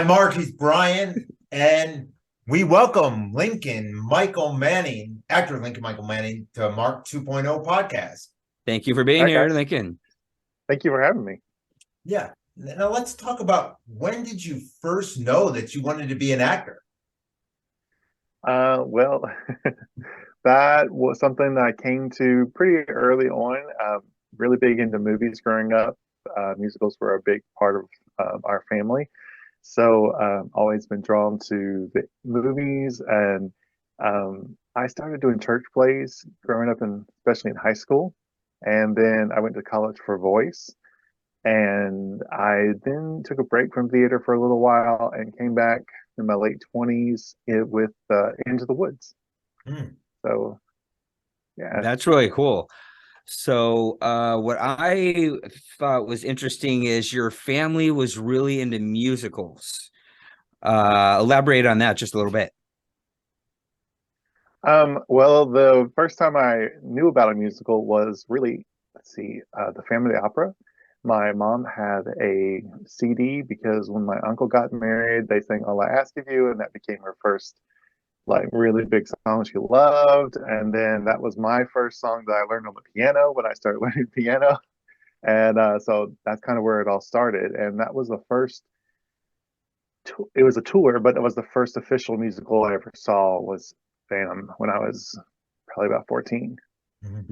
I'm Mark, he's Brian, and we welcome Lincoln Michael Manning, actor Lincoln Michael Manning, to Mark 2.0 podcast. Thank you for being Hi, here, guys. Lincoln. Thank you for having me. Yeah. Now let's talk about, when did you first know that you wanted to be an actor? Well, that was something that I came to pretty early on. Really big into movies growing up. Musicals were a big part of our family. So always been drawn to the movies, and I started doing church plays growing up, especially in high school. And then I went to college for voice. And I then took a break from theater for a little while and came back in my late 20s with Into the Woods. Hmm. So, yeah. That's really cool. So, what I thought was interesting is your family was really into musicals. Elaborate on that just a little bit. Well, the first time I knew about a musical was really, the Family Opera. My mom had a CD because when my uncle got married, they sang All I Ask of You, and that became her first like really big song she loved. And then that was my first song that I learned on the piano when I started learning piano. And so that's kind of where it all started. And that was the first, it was a tour, but it was the first official musical I ever saw was Phantom when I was probably about 14.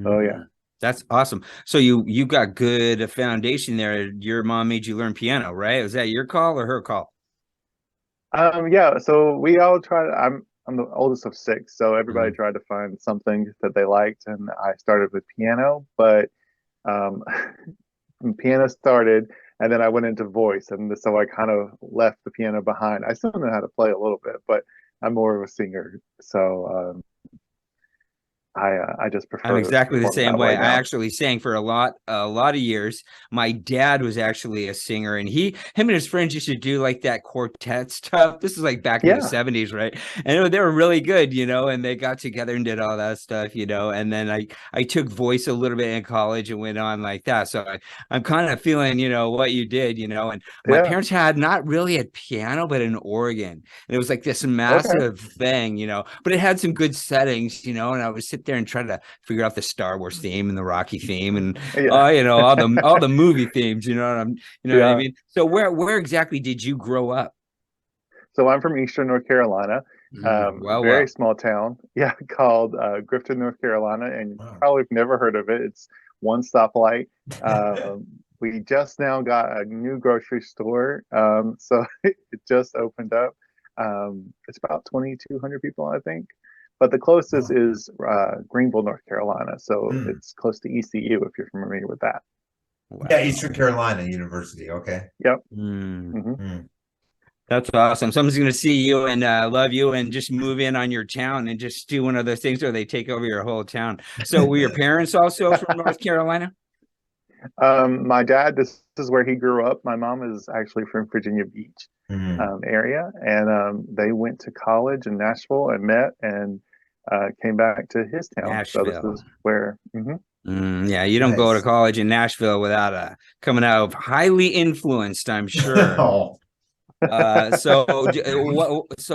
Oh, yeah. That's awesome. So you got good foundation there. Your mom made you learn piano, right? Was that your call or her call? Yeah, so we all tried. I'm the oldest of six, so everybody Mhm. tried to find something that they liked, and I started with piano, but um, piano started, and then I went into voice, and so I kind of left the piano behind. I still know how to play a little bit, but I'm more of a singer, so I just I'm prefer to exactly the perform same that way. way I now. actually sang for a lot of years. My dad was actually a singer, and him and his friends used to do like that quartet stuff. This is like back in the Yeah, 70s, right? And they were really good, and they got together and did all that stuff, and then I took voice a little bit in college and went on like that. So I'm kind of feeling, what you did, and my yeah, parents had not really a piano, but an organ. And it was like this okay, massive thing, but it had some good settings, and I would sit there and try to figure out the Star Wars theme and the Rocky theme and yeah, all the movie themes, you know what I yeah. mean? So where exactly did you grow up? So I'm from Eastern North Carolina, Well, very well. small town, yeah, called Grifton, North Carolina, and you Wow. probably have never heard of it. It's one stoplight. We just now got a new grocery store, so it just opened up. It's about 2,200 people, I think, but the closest Wow. is Greenville, North Carolina, so Hmm. it's close to ECU if you're familiar with that. Yeah, Wow. Eastern Carolina University. Okay. Yep. Mm, Hmm. Hmm. that's awesome. Someone's going to see you and love you and just move in on your town and just do one of those things where they take over your whole town. So were your parents also from North Carolina? My dad, this is where he grew up. My mom is actually from Virginia Beach Hmm. area, and they went to college in Nashville and met and came back to his town. So this Nashville. is where, Yeah, you don't go to Nice. college in Nashville without coming out of highly influenced, I'm sure. Oh.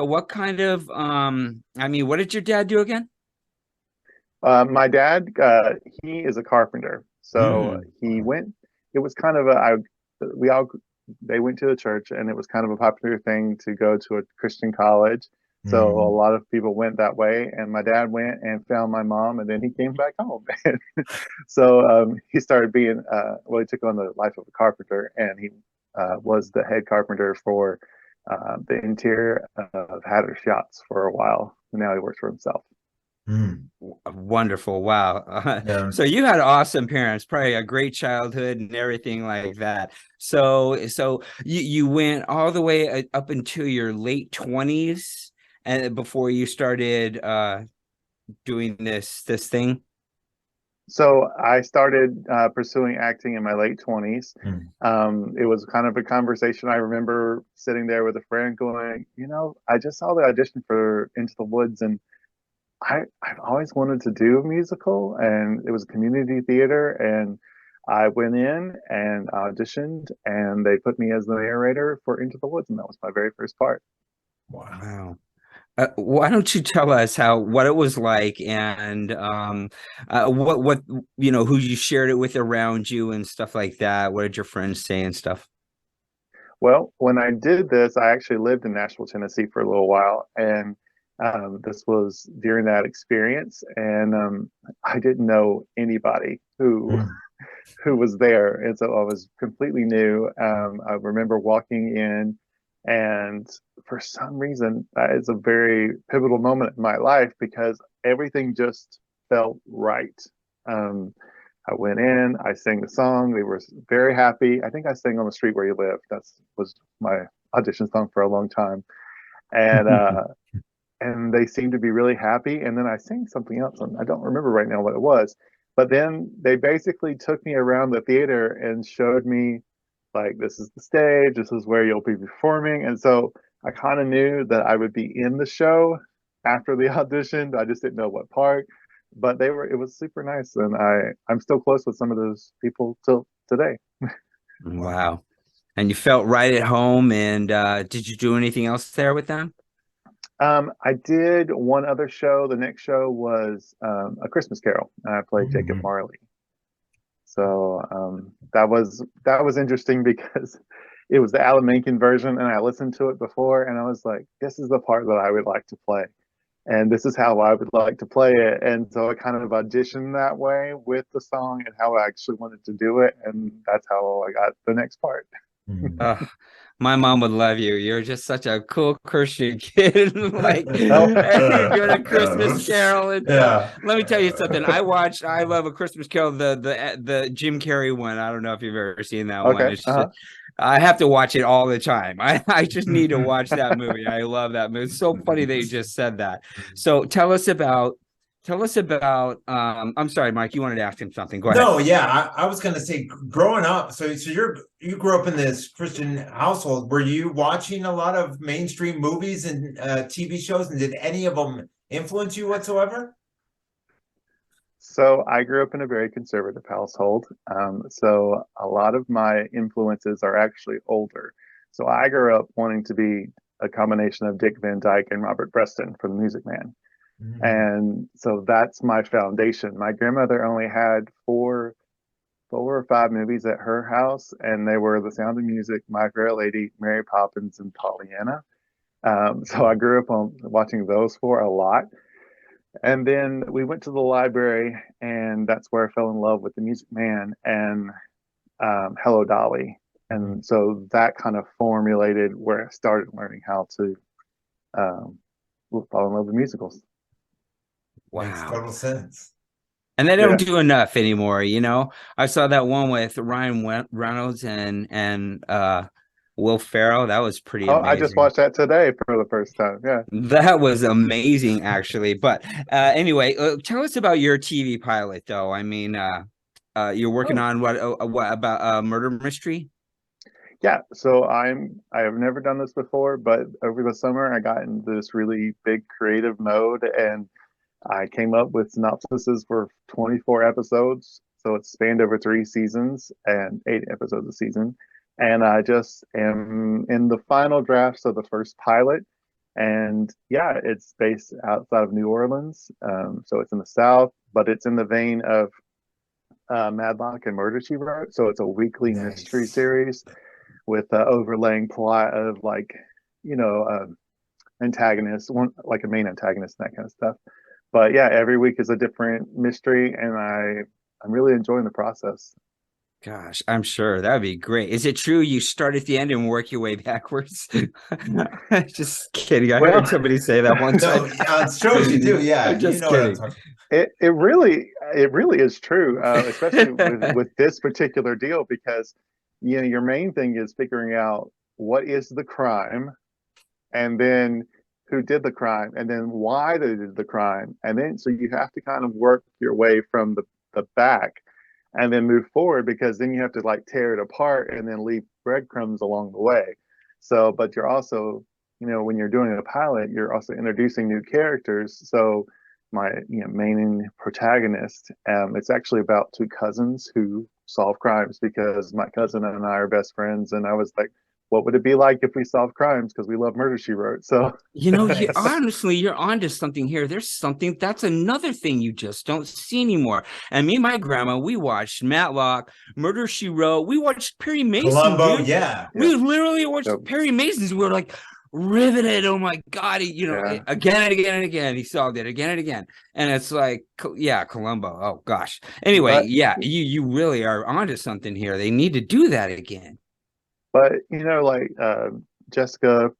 What kind of I mean, what did your dad do again? my dad, he is a carpenter. So Mm, he went, it was kind of we all, they went to the church and it was kind of a popular thing to go to a Christian college. So a Hmm. lot of people went that way. And my dad went and found my mom and then he came back home. So he started he took on the life of a carpenter and he was the head carpenter for the interior of Hatter's Yachts for a while. And now he works for himself. Hmm. wonderful. Wow. Yeah. So you had awesome parents, probably a great childhood and everything like that. So you went all the way up into your late 20s and before you started doing this thing. So I started pursuing acting in my late 20s. Hmm. It was kind of a conversation. I remember sitting there with a friend going, I just saw the audition for Into the Woods and I've always wanted to do a musical and it was community theater and I went in and auditioned, and they put me as the narrator for Into the Woods, and that was my very first part. Wow. Wow. Why don't you tell us what it was like, and what who you shared it with around you and stuff like that? What did your friends say and stuff? Well, when I did this, I actually lived in Nashville, Tennessee for a little while, and this was during that experience, and I didn't know anybody Mm. who was there, and so I was completely new. I remember walking in, and for some reason, that is a very pivotal moment in my life because everything just felt right. Um, I went in, I sang the song. They were very happy. I think I sang "On the Street Where You Live." That was my audition song for a long time, and they seemed to be really happy. And then I sang something else, and I don't remember right now what it was. But then they basically took me around the theater and showed me, like, this is the stage, this is where you'll be performing. And so I kind of knew that I would be in the show after the audition. I just didn't know what part. But it was super nice, and I'm still close with some of those people till today. Wow. Wow. And you felt right at home. And did you do anything else there with them? I did one other show. The next show was A Christmas Carol. I played Jacob Mhm. Marley. So that was interesting because it was the Alan Menken version, and I listened to it before, and I was like, "This is the part that I would like to play, and this is how I would like to play it." And so I kind of auditioned that way with the song and how I actually wanted to do it, and that's how I got the next part. Mm. Uh, my mom would love you. You're just such a cool Christian kid. Like Oh, doing A Christmas Carol and stuff. Yeah. Let me tell you something. I love A Christmas Carol, the Jim Carrey one. I don't know if you've ever seen that one. okay. It's just Uh-huh. I have to watch it all the time. I just need to watch that movie. I love that movie. It's so funny that you just said that. So tell us about I'm sorry, Mike, you wanted to ask him something. Go ahead. No, yeah, I was gonna say growing up, so you grew up in this Christian household. Were you watching a lot of mainstream movies and TV shows, and did any of them influence you whatsoever? So I grew up in a very conservative household. So a lot of my influences are actually older. So I grew up wanting to be a combination of Dick Van Dyke and Robert Preston from The Music Man. Mm. And so that's my foundation. My grandmother only had four or five movies at her house, and they were The Sound of Music, My Fair Lady, Mary Poppins, and Pollyanna. So I grew up on watching those four a lot. And then we went to the library, and that's where I fell in love with The Music Man and Hello Dolly. Mhm. And so that kind of formulated where I started learning how to um, fall in love with musicals. Makes Wow. total sense. And they don't Yeah. do enough anymore. I saw that one with Ryan Reynolds and Will Ferrell. That was pretty Oh, I just amazing. watched that today for the first time. Yeah. That was amazing, actually. But anyway, tell us about your TV pilot, though. I mean, you're working Oh, on what about a murder mystery? yeah. So I have never done this before, but over the summer I got into this really big creative mode, and I came up with synopsises for 24 episodes. So it's spanned over 3 seasons and 8 episodes a season. And I just am in the final drafts of the first pilot. And yeah, it's based outside of New Orleans. So it's in the South, but it's in the vein of Madlock and Murder She Wrote. So it's a weekly mystery Nice. series with overlaying plot of, like, you know, antagonist, one like a main antagonist and that kind of stuff. But yeah, every week is a different mystery, and I'm really enjoying the process. Gosh, I'm sure that would be great. Is it true you start at the end and work your way backwards? Just kidding. I Well, heard somebody say that one time. No, shows you do, I'm yeah. You just know what I'm kidding. talking. it really is true, especially with this particular deal, because your main thing is figuring out what is the crime, and then who did the crime, and then why they did the crime, and then so you have to kind of work your way from the back and then move forward, because then you have to, like, tear it apart and then leave breadcrumbs along the way. So, but you're also, when you're doing a pilot, you're also introducing new characters. So my main protagonist, it's actually about two cousins who solve crimes because my cousin and I are best friends, and I was like, what would it be like if we solved crimes? Because we love Murder She Wrote. So You know, you Nice. honestly, you're onto something here. There's something that's another thing you just don't see anymore. And me and my grandma, we watched Matlock, Murder She Wrote. We watched Perry Mason, Columbo, dude. yeah. We literally watched Yep. Perry Mason's. We were like riveted. Oh my god, Yeah. again and again and again. He solved it again and again. And it's like, yeah, Columbo. Oh gosh. Anyway, But yeah, you really are onto something here. They need to do that again. But like Jessica,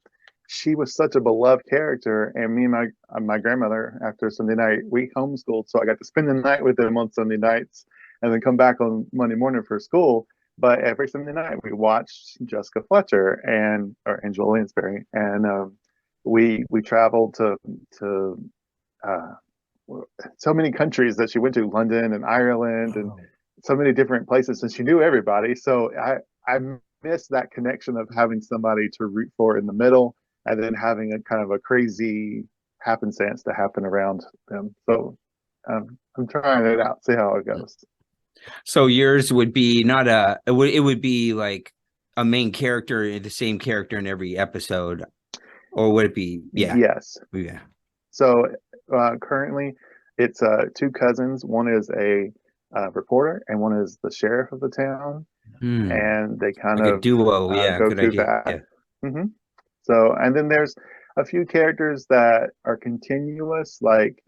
she was such a beloved character, and me and my grandmother after Sunday night we homeschooled, so I got to spend the night with them on Sunday nights, and then come back on Monday morning for school. But every Sunday night we watched Jessica Fletcher or Angela Lansbury, and we traveled to uh, so many countries that she went to, London and Ireland, and Oh. so many different places, and she knew everybody. So I miss that connection of having somebody to root for in the middle, and then having a kind of a crazy happenstance to happen around them. So I'm trying it out, see how it goes. So yours would be not it would be like a main character, the same character in every episode, or would it be? Yeah, Yes. yeah. So currently, it's two cousins. One is a reporter, and one is the sheriff of the town, Hmm. and they kind Like a of duo. Yeah, go good through idea. that. Yeah. hmm So, and then there's a few characters that are continuous, like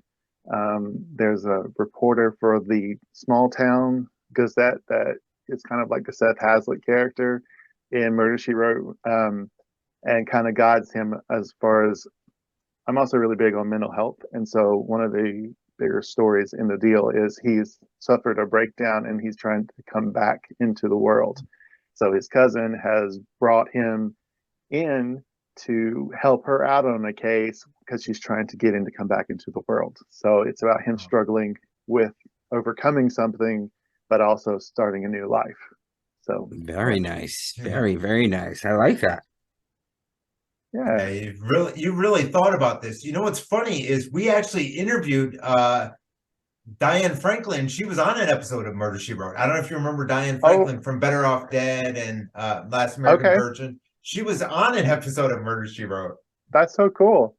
there's a reporter for the small town Gazette that is kind of like the Seth Hazlitt character in Murder She Wrote, and kind of guides him as far as. I'm also really big on mental health, and so one of the bigger stories in the deal is he's suffered a breakdown and he's trying to come back into the world. So his cousin has brought him in to help her out on a case because she's trying to get him to come back into the world. So it's about him struggling with overcoming something, but also starting a new life. So Very nice. Yeah. Very, very nice. I like that. yeah. You really thought about this. You know what's funny is we actually interviewed Diane Franklin. She was on an episode of Murder She Wrote. I don't know if you remember Diane Franklin from Better Off Dead and Last American Virgin. She was on an episode of Murder She Wrote. That's so cool.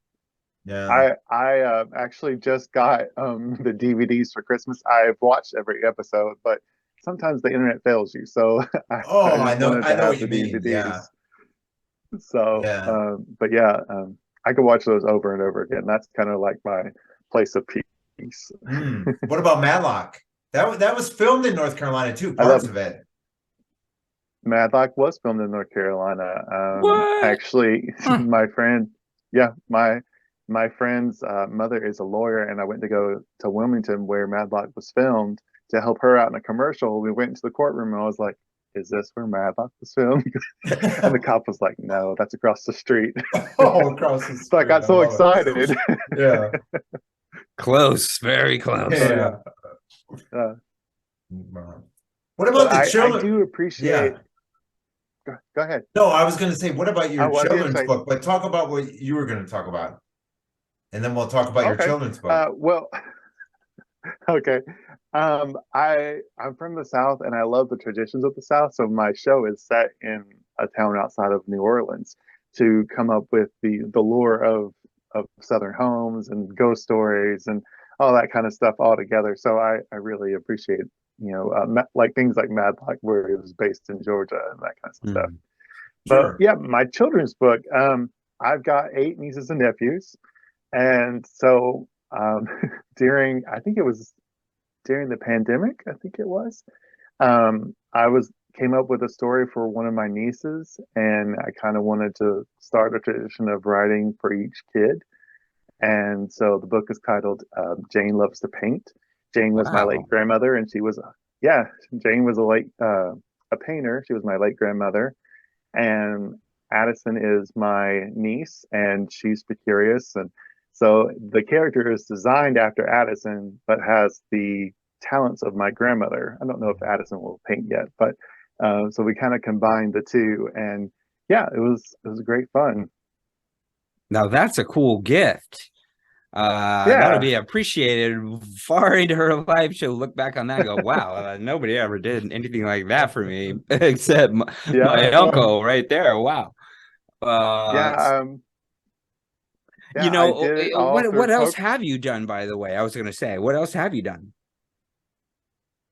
Yeah. I actually just got the DVDs for Christmas. I've watched every episode, but sometimes the internet fails you. So I know wanted to have what you the mean. DVDs. Yeah. So, Yeah. but yeah, I could watch those over and over again. That's kind of like my place of peace. What about Matlock? That was filmed in North Carolina too, I love parts of it. Matlock was filmed in North Carolina. What? Actually, Huh. my friend, my friend's mother is a lawyer, and I went to go to Wilmington where Matlock was filmed to help her out in a commercial. We went into the courtroom, and I was like, "Is this where Matlock was filmed?" And the cop was like, "No, that's across the street." Oh, across the street. So I got so love it. excited. Yeah. Close. Very close. Yeah. Uh, What about the I children? do appreciate. Yeah. Go ahead. No, I was going to say, what about your what did you children's say? book? But talk about what you were going to talk about, and then we'll talk about your Okay. children's book. Well, okay. I'm from the South, and I love the traditions of the South. So my show is set in a town outside of New Orleans to come up with the lore of Southern homes and ghost stories and all that kind of stuff all together. So I really appreciate like things like Matlock, where it was based in Georgia and that kind of stuff. Sure. But yeah, my children's book. I've got 8 nieces and nephews, and so I think it was during the pandemic, I think it was. I came up with a story for one of my nieces, and I kind of wanted to start a tradition of writing for each kid. And so the book is titled Jane Loves to Paint. Jane was my late grandmother, and Jane was a painter. She was my late grandmother. And Addison is my niece, and she's curious. And so the character is designed after Addison, but has the talents of my grandmother. I don't know if Addison will paint yet, but so we kind of combined the two, and yeah, it was great fun. Now that's a cool gift. That'll Yeah, be appreciated far into her life. She'll look back on that and go, wow, nobody ever did anything like that for me except my yeah, uncle right there. Wow. Uh, yeah. Yeah, I did it all what through else poker. have you done, by the way? I was going to say, what else have you done?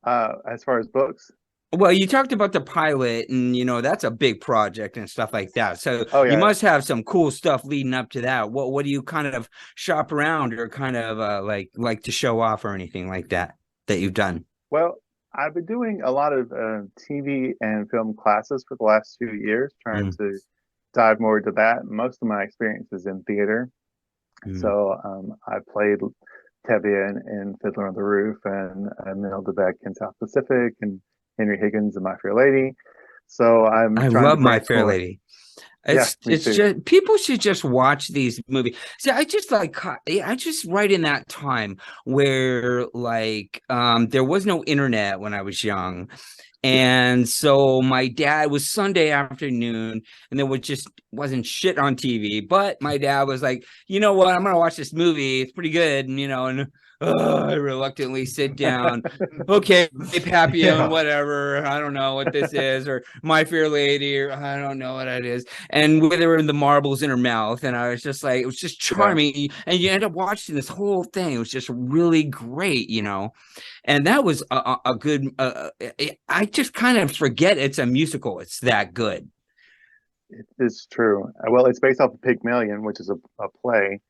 As far as books. Well, you talked about the pilot, and that's a big project and stuff like that. So Oh you yeah. must have some cool stuff leading up to that. What do you kind of shop around or kind of like to show off or anything like that you've done? Well, I've been doing a lot of TV and film classes for the last few years, trying Mm, to dive more into that. Most of my experience is in theater. mm. So I played Tevye in Fiddler on the Roof and Emil DeBeck in South Pacific and Henry Higgins in My Fair Lady. So I'm I trying to love My branch Fair more. Lady. Yeah, me It's too. just people should just watch these movies. See, I just right in that time where there was no internet when I was young. And so my dad was Sunday afternoon and there wasn't shit on TV. But my dad was like, you know what? I'm gonna watch this movie. It's pretty good, and I reluctantly sit down. Okay, Papillon, Yeah. whatever. I don't know what this is, or My Fair Lady, or I don't know what it is. And where there were the marbles in her mouth, and I was just like, it was just Yeah. charming. And you end up watching this whole thing. It was just really great. And that was a good. I just kind of forget it's a musical. It's that good. It's true. Well, it's based off of Pygmalion, which is a play.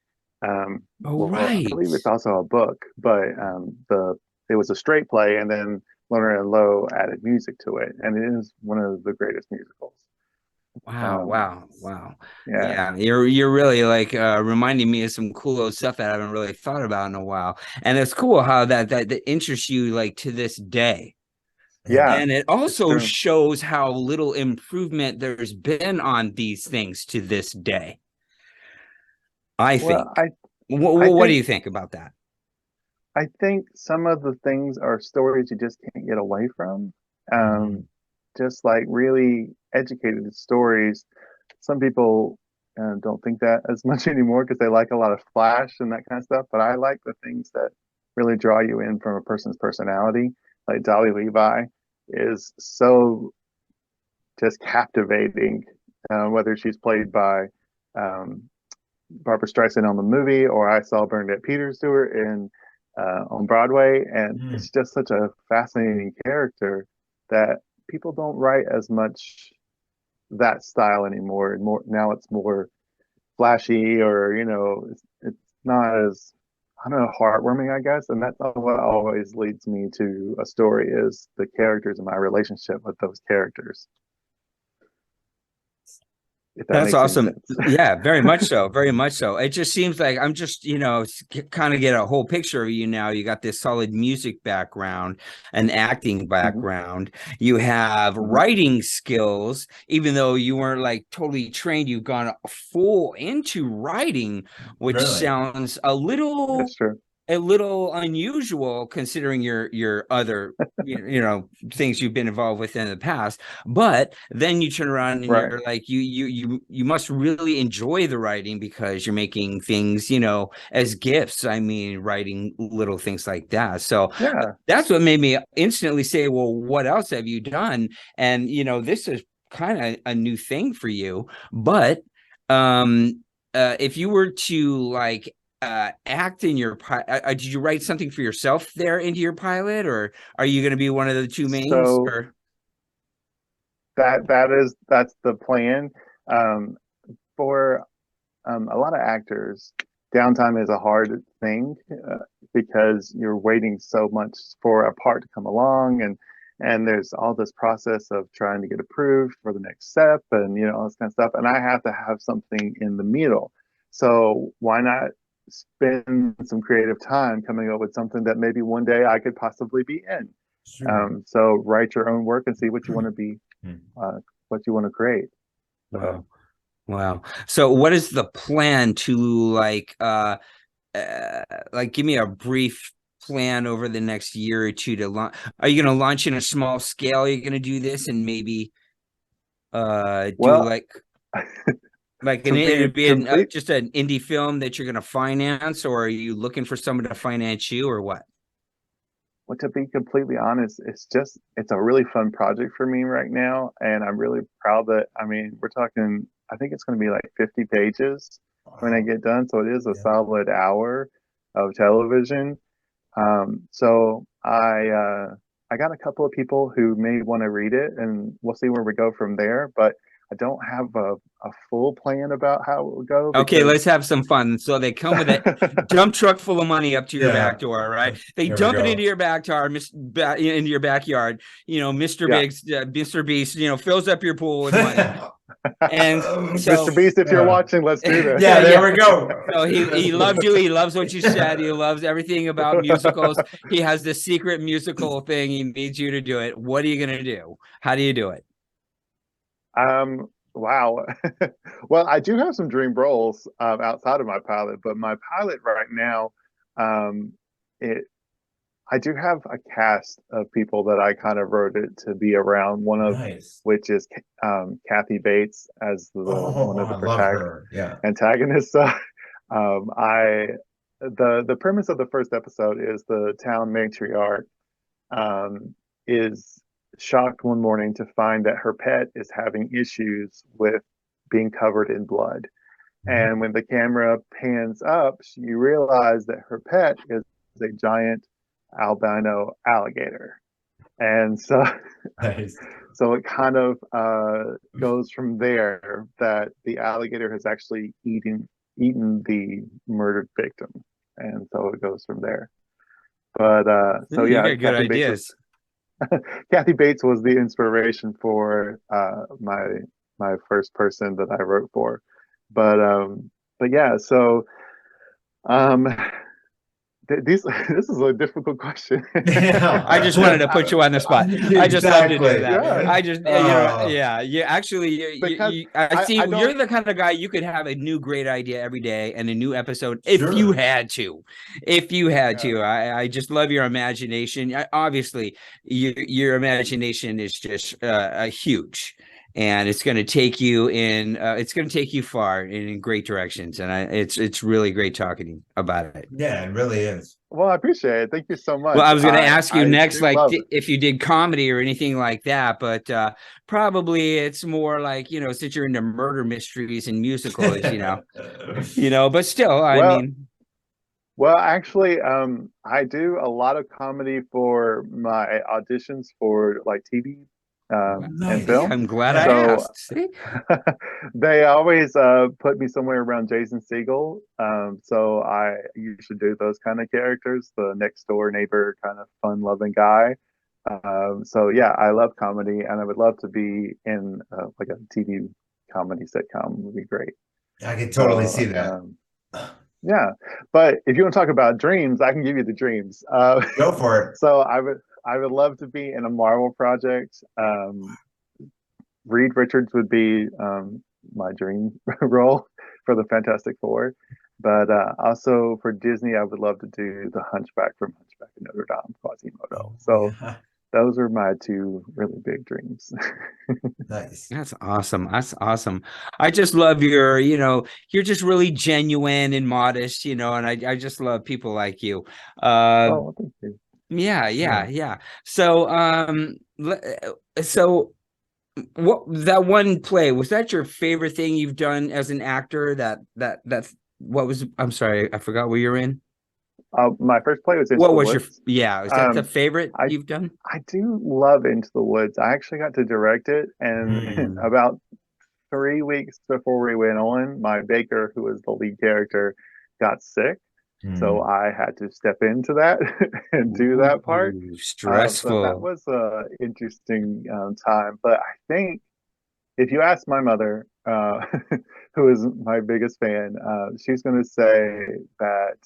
Oh, Well, I right. believe it's also a book, but the it was a straight play, and then Lerner and Lowe added music to it, and it is one of the greatest musicals. Wow, Um, wow, wow. yeah, Yeah, you're really like reminding me of some cool old stuff that I haven't really thought about in a while. And it's cool how that interests you like to this day. Yeah. yeah, And it it's also true. shows how little improvement there's been on these things to this day, I Well, think. I What do think you think about that? I think some of the things are stories you just can't get away from. Mhm. Um, just like really educated stories. Some people don't think that as much anymore because they like a lot of flash and that kind of stuff. But I like the things that really draw you in from a person's personality. Like Dolly Levi is so just captivating, whether she's played by um, Barbara Streisand on the movie or I saw Bernadette Peters do her in on Broadway, and Mm. it's just such a fascinating character that people don't write as much that style anymore. And more now, it's more flashy, or it's not as I don't know heartwarming, I guess. And that's what always leads me to a story is the characters and my relationship with those characters. If that That's makes any awesome. sense. Yeah, very much so. Very much so. It just seems like I'm just, kind of get a whole picture of you now. You got this solid music background, an acting Hmm. background. You have Hmm. writing skills, even though you weren't like totally trained, you've gone full into writing, which Really? sounds That's true. a little unusual considering your other things you've been involved with in the past. But then you turn around and Right. you're like you must really enjoy the writing because you're making things as gifts. I mean, writing little things like that. So Yeah. that's what made me instantly say, well, what else have you done? And this is kind of a new thing for you. But if you were to like act in your did you write something for yourself there into your pilot, or are you going to be one of the two mains? So Or that's the plan. Um, for a lot of actors, downtime is a hard thing because you're waiting so much for a part to come along, and there's all this process of trying to get approved for the next step, and all this kind of stuff. And I have to have something in the middle. So why not spend some creative time coming up with something that maybe one day I could possibly be in? Sure. So write your own work and see what you want to be, Mm. what you want to create. So wow, wow. So what is the plan to like give me a brief plan over the next year or two to launch? Are you going to launch in a small scale? Are you going to do this and maybe do well, like Like To be it'd be complete, just an indie film that you're going to finance, or are you looking for someone to finance you, or what? well, to be completely honest, it's a really fun project for me right now, and I'm really proud that I mean we're talking. I think it's going to be like 50 pages when I Wow. get done, so it is a Yeah. solid hour of television. So I got a couple of people who may want to read it, and we'll see where we go from there. But I don't have a full plan about how it will go Okay, because let's have some fun. So they come with a dump truck full of money up to your back Yeah. door, right? They There we dump it into go. your into your backyard. Mr. yeah, Biggs, Mr. Beast, fills up your pool with money. And so, Mr. Beast, if you're Yeah. watching, let's do this. Yeah, there yeah. we go. So he loves you. He loves what you said. He loves everything about musicals. He has this secret musical thing. He needs you to do it. What are you gonna do? How do you do it? Wow. Well, I do have some dream roles outside of my pilot, but my pilot right now, um, it I do have a cast of people that I kind of wrote it to be around. One of Nice. which is Kathy Bates as the Oh, one of I the love her. Yeah. antagonists. I the premise of the first episode is the town matriarch um, is shocked one morning to find that her pet is having issues with being covered in blood. And when the camera pans up, you realize that her pet is a giant albino alligator. And so, Nice. so it kind of goes from there that the alligator has actually eaten the murdered victim, and so it goes from there. But so You yeah, got good ideas. Kathy Bates was the inspiration for my first person that I wrote for. But yeah, so um these this is a difficult question. I just wanted to Yeah. put you on the spot. I just love to do Exactly. that. Yeah, I just, Oh, yeah, you actually, because I see I you're don't. the kind of guy you could have a new great idea every day and a new episode if you sure. had to. If you had Yeah. to, I just love your imagination. Obviously, your imagination is just huge. And it's going to take you it's going to take you far in great directions. And it's really great talking about it. Yeah, it really is. Well, I appreciate it. Thank you so Well, much. I was going to ask you I next, do like love it. if you did comedy or anything like that, but probably it's more like, since you're into murder mysteries and musicals, but still, I Well, mean, well, actually, I do a lot of comedy for my auditions for like TV and Nice. film. I'm glad I Yeah. So asked. See? they always put me somewhere around Jason Segel. So I usually do those kind of characters, the next door neighbor kind of fun loving guy. So yeah, I love comedy, and I would love to be in like a TV comedy sitcom would be great. I can totally So see that. yeah, but if you want to talk about dreams, I can give you the dreams. Go for it. So I would love to be in a Marvel project. Reed Richards would be my dream role for the Fantastic Four. But also for Disney, I would love to do the Hunchback from Hunchback of Notre Dame, Quasimodo. Oh, So yeah. those are my two really big dreams. Nice. That's awesome. That's awesome. I just love you're just really genuine and modest, and I just love people like you. Oh, well, thank you. Yeah, yeah, Yeah. yeah. So, so what that one play was that your favorite thing you've done as an actor? That's what was? I'm sorry, I forgot where you're in. My first play was Into What the was your? Woods. Yeah, is that the Um, favorite I you've done? I do love Into the Woods. I actually got to direct it, and Mm. about 3 weeks before we went on, my baker, who was the lead character, got sick. So Mm. I had to step into that and do that part. Ooh, So that stressful. was a interesting time. But I think if you ask my mother, who is my biggest fan, she's going to say that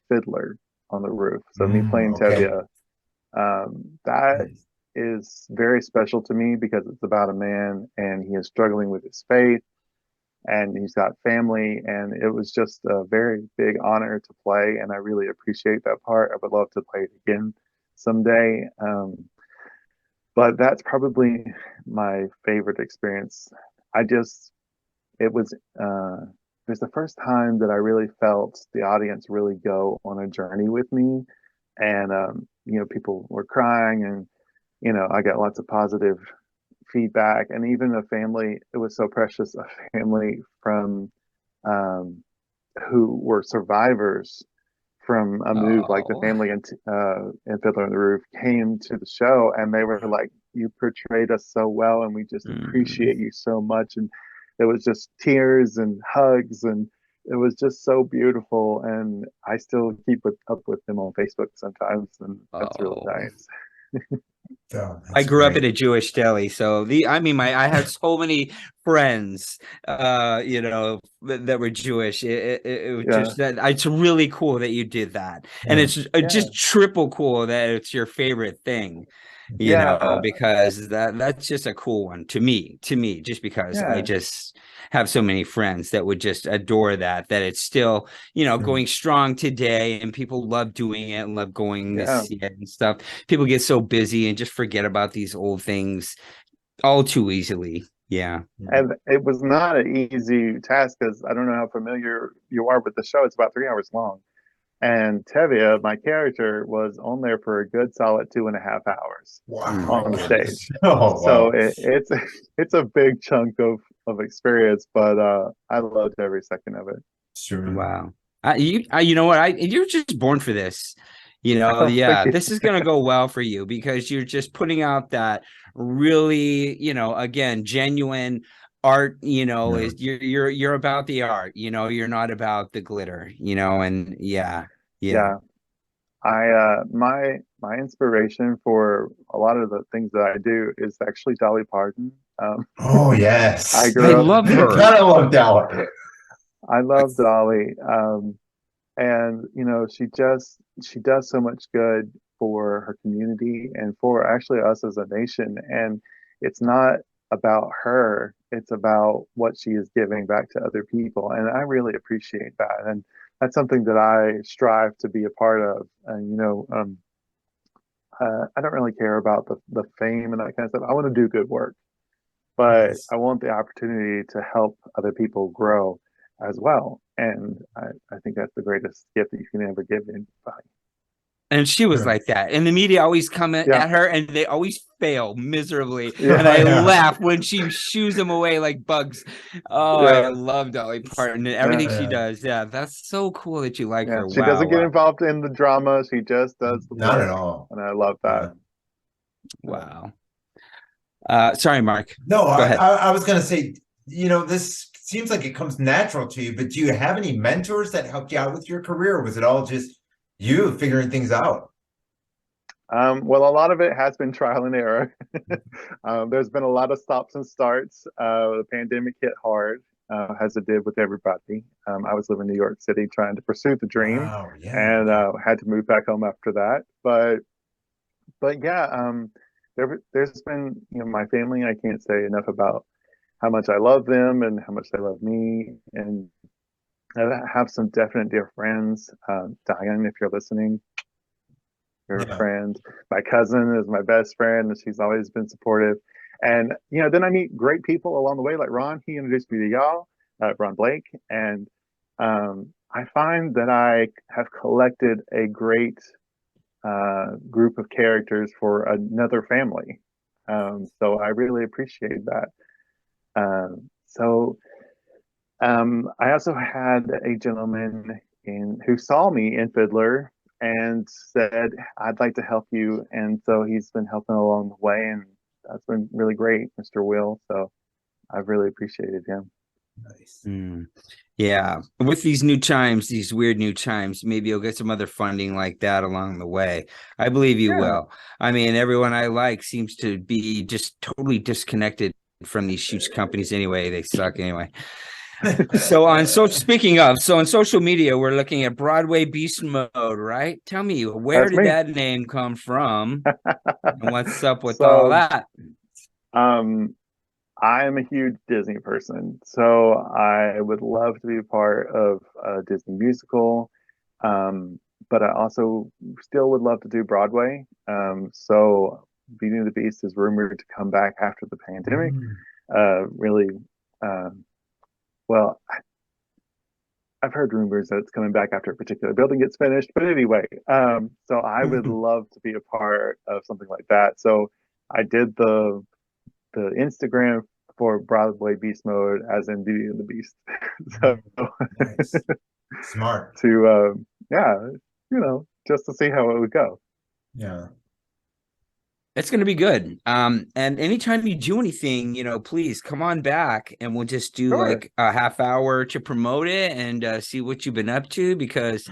Fiddler on the Roof. So me playing Okay. Tevye, that Nice. is very special to me because it's about a man and he is struggling with his faith and he's got family, and it was just a very big honor to play, and I really appreciate that part. I would love to play it again someday. But that's probably my favorite experience. I just it was it was the first time that I really felt the audience really go on a journey with me, and people were crying, and I got lots of positive feedback, and even a family. It was so precious. A family from um, who were survivors from a move, like the Oh. family in Fiddler on the Roof came to the show, and they were like, "You portrayed us so well, and we just Mm. appreciate you so much." And it was just tears and hugs, and it was just so beautiful. And I still keep up with them on Facebook sometimes, and that's really Oh. nice. Oh, I that's grew up great. in a Jewish deli, so I had so many friends, that were Jewish. It was Yeah, just that it's really cool that you did that, and Yeah. it's yeah, just triple cool that it's your favorite thing, yeah, because that's just a cool one to me, just because I yeah, just have so many friends that would just adore that it's still, Sure. going strong today, and people love doing it and love going to yeah. see it and stuff. People get so busy and just forget about these old things all too easily. Yeah. And it was not an easy task because I don't know how familiar you are with the show. It's about 3 hours long. And Tevia, my character, was on there for a good solid 2.5 hours Wow, my on the goodness. stage. Oh, So wow. it's it's a big chunk of experience, but I loved every second of it. Sure. Wow. You know what? You're just born for this. Oh, thank Yeah, you. this is gonna go well for you because you're just putting out that really, again, genuine art. Yeah. Is you're about the art. You're not about the glitter. And yeah, yeah. Yeah, my inspiration for a lot of the things that I do is actually Dolly Parton. Um, Oh, I yes. I grew up. love her. Gotta love Dallas. I love Dolly. And she does so much good for her community and for actually us as a nation. And it's not about her, it's about what she is giving back to other people, and I really appreciate that. And that's something that I strive to be a part of. And I don't really care about the fame and that kind of stuff. I want to do good work, but Yes. I want the opportunity to help other people grow as well. And I think that's the greatest gift that you can ever give anybody. And she was Sure. like that. And the media always come Yeah, at her and they always fail miserably. yeah, And I Yeah. laugh when she shoos them away like bugs. Oh, I yeah, love Dolly Parton and everything she yeah, Yeah. does. Yeah, that's so cool that you like yeah. her. She doesn't Wow. get Wow. involved in the drama. She just does the Not at work, all. and I love that. Yeah. Wow. Sorry, Mark. No, Go I, ahead. I I was gonna say, this seems like it comes natural to you, but do you have any mentors that helped you out with your career? Or was it all just you figuring things out? Well, a lot of it has been trial and error. There's been a lot of stops and starts. The pandemic hit hard, as it did with everybody. I was living in New York City trying to pursue the dream, Wow. Yeah. and Okay. had to move back home after that. But yeah, there's been my family. I can't say enough about how much I love them and how much they love me. And I have some definite dear friends. Diane, if you're listening, you're a Yeah. friend. My cousin is my best friend, and she's always been supportive. And then I meet great people along the way, like Ron. He introduced me to y'all, Ron Blake, and I find that I have collected a great group of characters for another family. So I really appreciate that. I also had a gentleman who saw me in Fiddler and said, "I'd like to help you," and so he's been helping along the way, and that's been really great, Mr. Will. So I've really appreciated him. Nice. Mm. Yeah. With these new chimes, these weird new chimes, maybe you'll get some other funding like that along the way. I believe you Yeah, will. I mean, everyone I like seems to be just totally disconnected from these huge companies anyway. They suck anyway. So on social media, we're looking at Broadway Beast Mode, right? Tell me, where that's did me. that name come from? And what's up with all So that? um, I am a huge Disney person, so I would love to be a part of a Disney musical. Um, but I also still would love to do Broadway. So Beauty and the Beast is rumored to come back after the pandemic. Mm. Really, um, well, I've heard rumors that it's coming back after a particular building gets finished. But anyway, so I would love to be a part of something like that. So I did the Instagram for Broadway Beast Mode, as in Beauty and the Beast. So Nice. Smart. to yeah, just to see how it would go. Yeah. It's going to be good. And anytime you do anything, please come on back and we'll just do Sure. like a half hour to promote it and see what you've been up to, because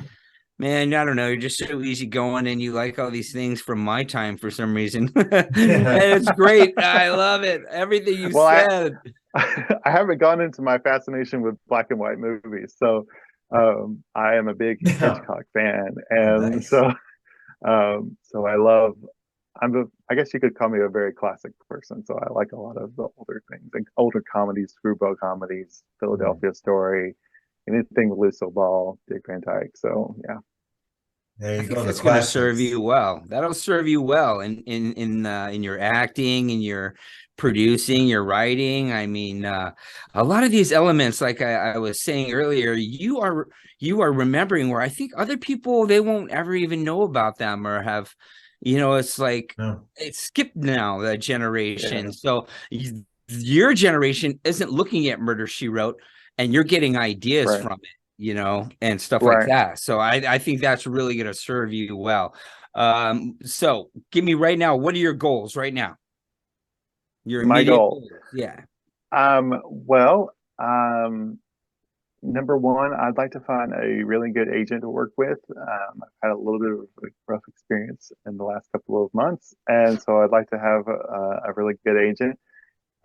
man, I don't know, you're just so easy going and you like all these things from my time for some reason. And it's great. I love it. Everything you Well, said. I haven't gone into my fascination with black and white movies, so I am a big Hitchcock fan, and Nice. so I love. I guess you could call me a very classic person. So I like a lot of the older things, like older comedies, screwball comedies, Philadelphia Story, anything with Lucille Ball, Dick Van Dyke. So yeah. There I you think go. that's The going to serve classics. you well. That'll serve you well in your acting, in your producing, your writing. I mean, a lot of these elements, like I was saying earlier, you are remembering where I think other people, they won't ever even know about them or have, it's like No. it's skipped now, the generation. Yeah. So your generation isn't looking at Murder, She Wrote, and you're getting ideas Right. from it, and stuff like Right. that. So I think that's really going to serve you well. So give me right now, what are your goals right now? Your My immediate goal. goals. Yeah. Well, number one, I'd like to find a really good agent to work with. I've had a little bit of a rough experience in the last couple of months, and so I'd like to have a really good agent.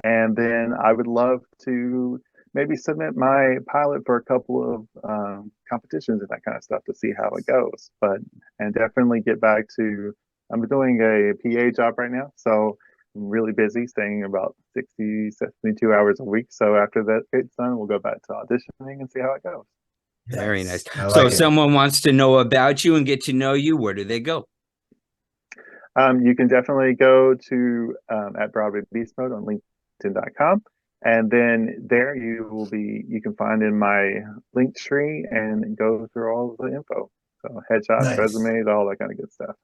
And then I would love to maybe submit my pilot for a couple of competitions and that kind of stuff to see how it goes. And definitely get back to, I'm doing a PA job right now. So I'm really busy, staying about 60, 72 hours a week. So after that gets done, we'll go back to auditioning and see how it goes. Very nice. I So like if it. someone wants to know about you and get to know you, where do they go? You can definitely go to at Broadway Beast Mode on LinkedIn.com. And then there you can find in my link tree and go through all of the info. So headshots, Nice. resumes, all that kind of good stuff.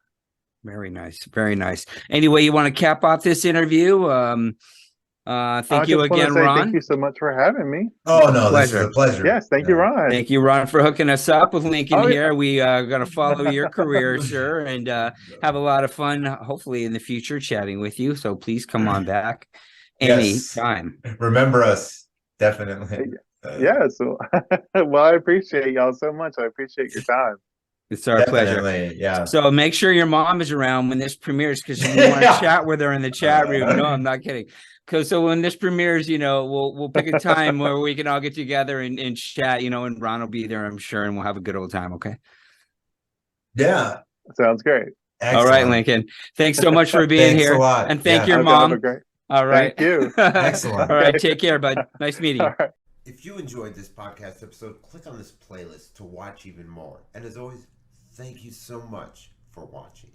Very nice. Very nice. Anyway, you want to cap off this interview? Thank you again, Ron. Thank you so much for having me. Oh no, this is Pleasure. a pleasure. Yes, thank you, Ron. Thank you, Ron, for hooking us up with Lincoln Oh, yeah. here. We are going to follow your career, sir, and have a lot of fun, hopefully, in the future chatting with you. So please come on back Yes. anytime. Remember us, definitely. Yeah, so well, I appreciate y'all so much. I appreciate your time. It's our pleasure. Definitely, yeah. So make sure your mom is around when this premieres, because we want to chat with her in the chat room. No, I'm not kidding. Because so when this premieres, we'll pick a time where we can all get together and chat, and Ron will be there, I'm sure, and we'll have a good old time. Okay. Yeah. Sounds great. Excellent. All right, Lincoln. Thanks so much for being Thanks here. a lot. And thank Yeah. your Okay, have a mom. great. All right. Thank you. Excellent. All right. Take care, bud. Nice meeting you. All right. If you enjoyed this podcast episode, click on this playlist to watch even more. And as always, thank you so much for watching.